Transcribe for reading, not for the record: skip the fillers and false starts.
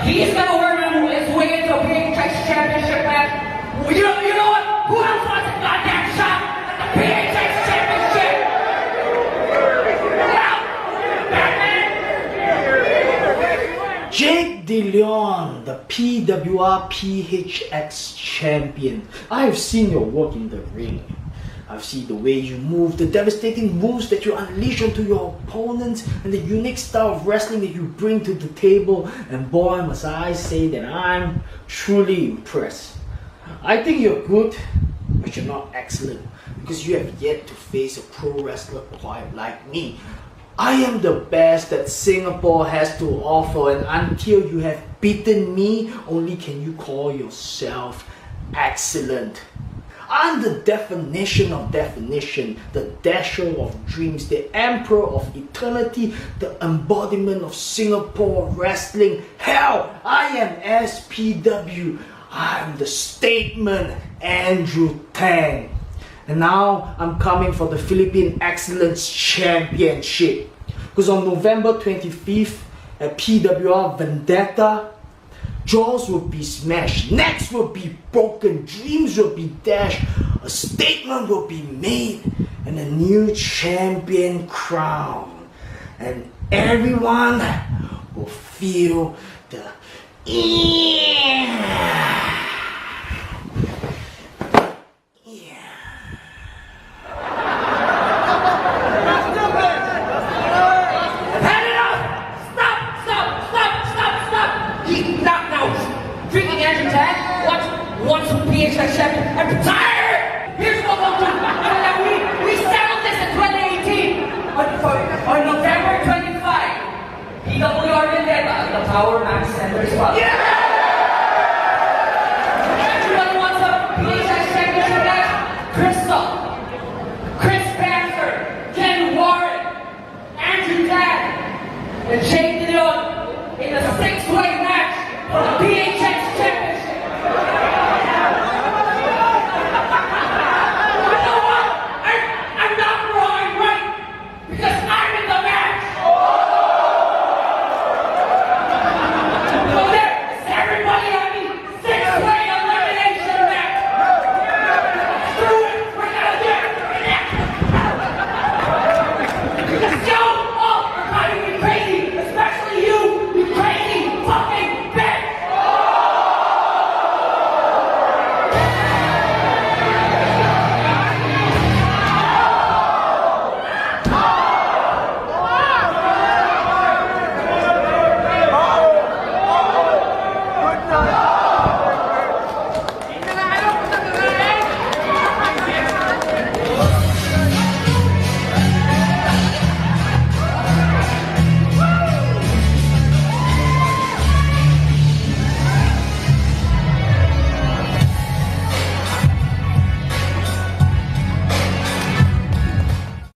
He's gonna work on his way into a PHX Championship match. You know what? Who else wants a goddamn shot at the PHX Championship? Well, Batman! Jake DeLeon, the PWR PHX champion. I have seen your work in the ring. I've seen the way you move, the devastating moves that you unleash onto your opponents, and the unique style of wrestling that you bring to the table. And boy, must I say that I'm truly impressed. I think you're good, but you're not excellent, because you have yet to face a pro wrestler quite like me. I am the best that Singapore has to offer, and until you have beaten me, only can you call yourself excellent. I'm the definition of definition, the dasher of dreams, the emperor of eternity, the embodiment of Singapore wrestling. Hell, I am SPW. I'm the statement Andrew Tang. And now I'm coming for the Philippine Excellence Championship. Because on November 25th at PWR Vendetta, jaws will be smashed, necks will be broken, dreams will be dashed, a statement will be made, and a new champion crowned. And everyone will feel the Drinking Andrew Tag, once with PHX Championship, I'm tired! Here's what we'll do. We settled this in 2018. On November 25, PWR Vendetta, the Power Max Center as well. Yeah!